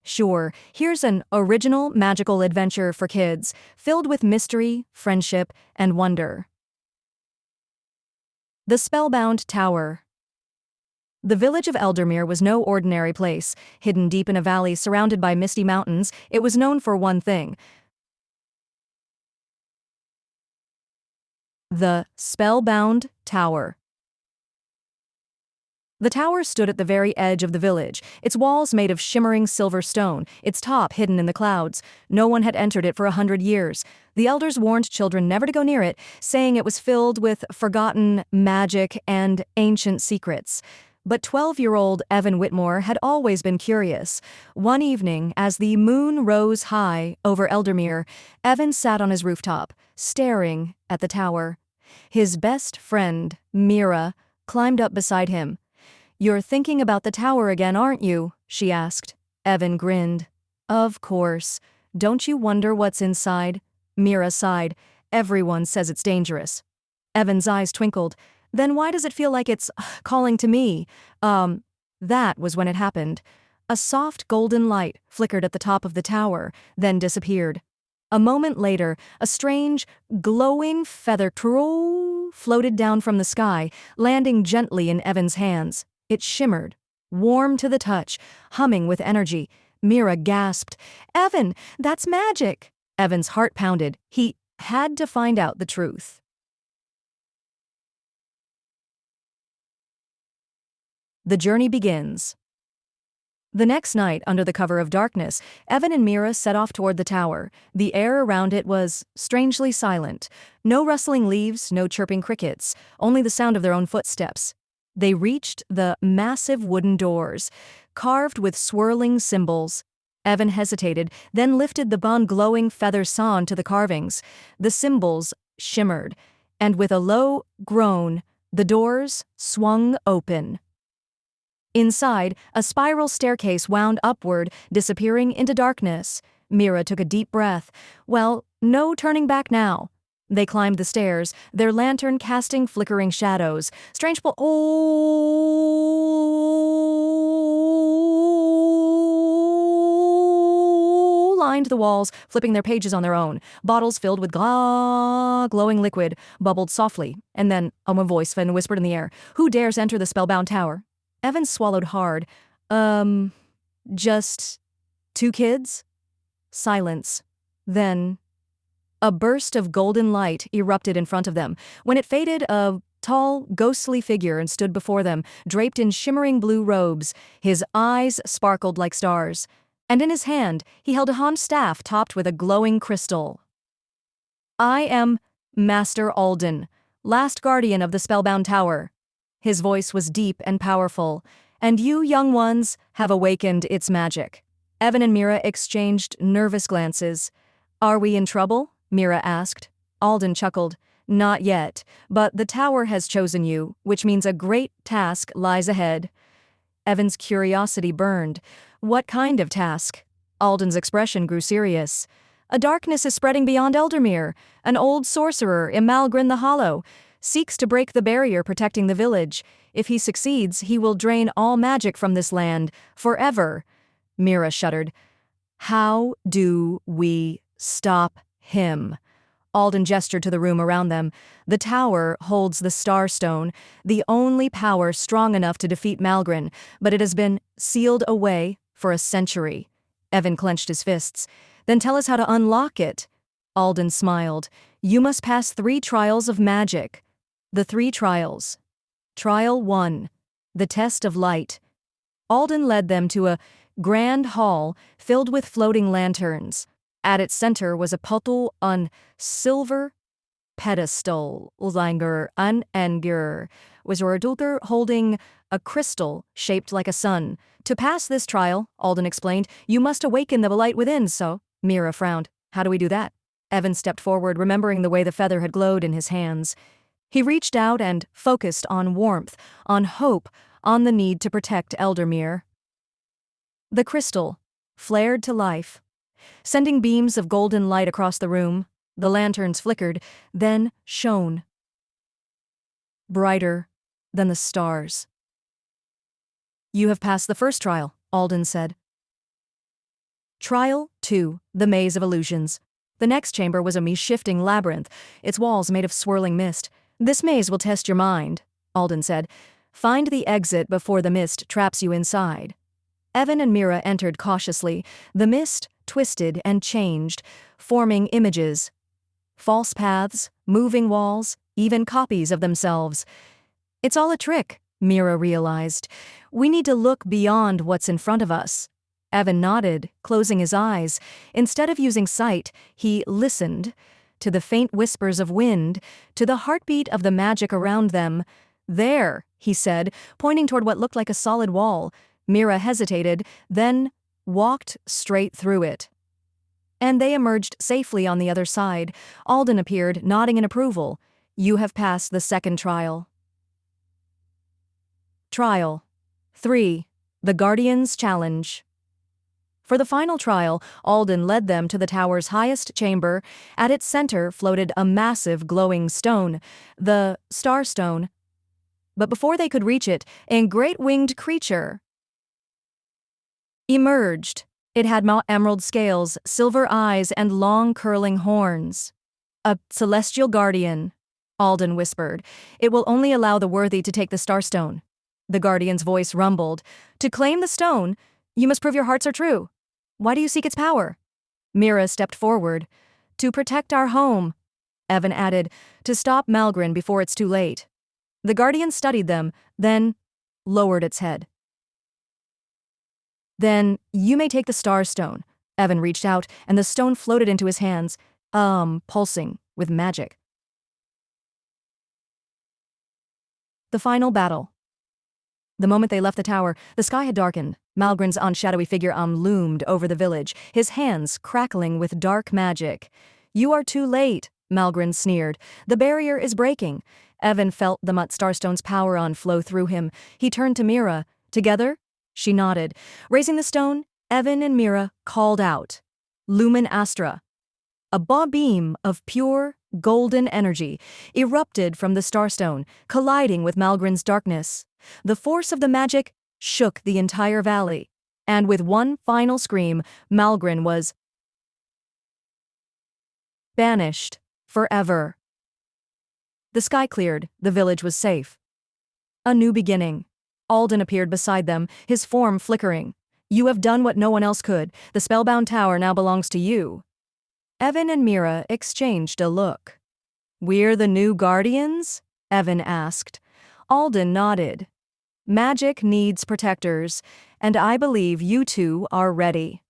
Sure, here's an original magical adventure for kids, filled with mystery, friendship, and wonder. The Spellbound Tower. The village of Eldermere was no ordinary place. Hidden deep in a valley surrounded by misty mountains, it was known for one thing: the Spellbound Tower. The tower stood at the very edge of the village, its walls made of shimmering silver stone, its top hidden in the clouds. No one had entered it for 100 years. The elders warned children never to go near it, saying it was filled with forgotten magic and ancient secrets. But 12-year-old Evan Whitmore had always been curious. One evening, as the moon rose high over Eldermere, Evan sat on his rooftop, staring at the tower. His best friend, Mira, climbed up beside him. "You're thinking about the tower again, aren't you?" she asked. Evan grinned. "Of course. Don't you wonder what's inside?" Mira sighed. "Everyone says it's dangerous." Evan's eyes twinkled. "Then why does it feel like it's calling to me?" That was when it happened. A soft golden light flickered at the top of the tower, then disappeared. A moment later, a strange, glowing feather floated down from the sky, landing gently in Evan's hands. It shimmered, warm to the touch, humming with energy. Mira gasped, "Evan, that's magic!" Evan's heart pounded. He had to find out the truth. The journey begins. The next night, under the cover of darkness, Evan and Mira set off toward the tower. The air around it was strangely silent. No rustling leaves, no chirping crickets, only the sound of their own footsteps. They reached the massive wooden doors, carved with swirling symbols. Evan hesitated, then lifted the glowing feather sawn to the carvings. The symbols shimmered, and with a low groan, the doors swung open. Inside, a spiral staircase wound upward, disappearing into darkness. Mira took a deep breath. Well, no turning back now. They climbed the stairs, their lantern casting flickering shadows. Strange lined the walls, flipping their pages on their own. Bottles filled with glowing liquid bubbled softly, and then a voice whispered in the air, "Who dares enter the Spellbound Tower?" Evan swallowed hard. Just 2 kids?" Silence. Then a burst of golden light erupted in front of them. When it faded, a tall, ghostly figure stood before them, draped in shimmering blue robes. His eyes sparkled like stars, and in his hand he held a horn staff topped with a glowing crystal. "I am Master Alden, last guardian of the Spellbound Tower." His voice was deep and powerful. "And you, young ones, have awakened its magic." Evan and Mira exchanged nervous glances. "Are we in trouble?" Mira asked. Alden chuckled. "Not yet, but the tower has chosen you, which means a great task lies ahead." Evan's curiosity burned. "What kind of task?" Alden's expression grew serious. "A darkness is spreading beyond Eldermere. An old sorcerer, Imalgrin the Hollow, seeks to break the barrier protecting the village. If he succeeds, he will drain all magic from this land, forever." Mira shuddered. "How do we stop him?" Alden gestured to the room around them. "The tower holds the Starstone, the only power strong enough to defeat Malgrin, but it has been sealed away for a century." Evan clenched his fists. "Then tell us how to unlock it." Alden smiled. "You must pass 3 trials of magic." The 3 trials. Trial 1. The Test of Light. Alden led them to a grand hall filled with floating lanterns. At its center was a puddle on silver pedestal. Langer an Enger was holding a crystal shaped like a sun. "To pass this trial," Alden explained, "you must awaken the light within." "So?" Mira frowned. "How do we do that?" Evan stepped forward, remembering the way the feather had glowed in his hands. He reached out and focused on warmth, on hope, on the need to protect Eldermere. The crystal flared to life, sending beams of golden light across the room. The lanterns flickered, then shone, brighter than the stars. "You have passed the first trial," Alden said. Trial 2. The Maze of Illusions. The next chamber was a shifting labyrinth, its walls made of swirling mist. "This maze will test your mind," Alden said. "Find the exit before the mist traps you inside." Evan and Mira entered cautiously. The mist twisted and changed, forming images. False paths, moving walls, even copies of themselves. "It's all a trick," Mira realized. "We need to look beyond what's in front of us." Evan nodded, closing his eyes. Instead of using sight, he listened to the faint whispers of wind, to the heartbeat of the magic around them. "There," he said, pointing toward what looked like a solid wall. Mira hesitated, then walked straight through it. And they emerged safely on the other side. Alden appeared, nodding in approval. "You have passed the second trial." Trial 3. The Guardian's Challenge. For the final trial, Alden led them to the tower's highest chamber. At its center floated a massive glowing stone, the Starstone. But before they could reach it, a great winged creature emerged. It had emerald scales, silver eyes, and long curling horns. "A celestial guardian," Alden whispered. "It will only allow the worthy to take the Starstone." The guardian's voice rumbled. "To claim the stone, you must prove your hearts are true. Why do you seek its power?" Mira stepped forward. "To protect our home," Evan added, "to stop Malgrin before it's too late." The guardian studied them, then lowered its head. "Then you may take the Starstone." Evan reached out, and the stone floated into his hands, pulsing with magic. The final battle. The moment they left the tower, the sky had darkened. Malgrin's unshadowy figure loomed over the village, his hands crackling with dark magic. "You are too late," Malgrin sneered. "The barrier is breaking." Evan felt the Starstone's power flow through him. He turned to Mira. "Together?" She nodded. Raising the stone, Evan and Mira called out, "Lumen Astra." A beam of pure, golden energy erupted from the Starstone, colliding with Malgrin's darkness. The force of the magic shook the entire valley, and with one final scream, Malgrin was banished forever. The sky cleared, the village was safe. A new beginning. Alden appeared beside them, his form flickering. "You have done what no one else could. The Spellbound Tower now belongs to you." Evan and Mira exchanged a look. "We're the new guardians?" Evan asked. Alden nodded. "Magic needs protectors, and I believe you two are ready."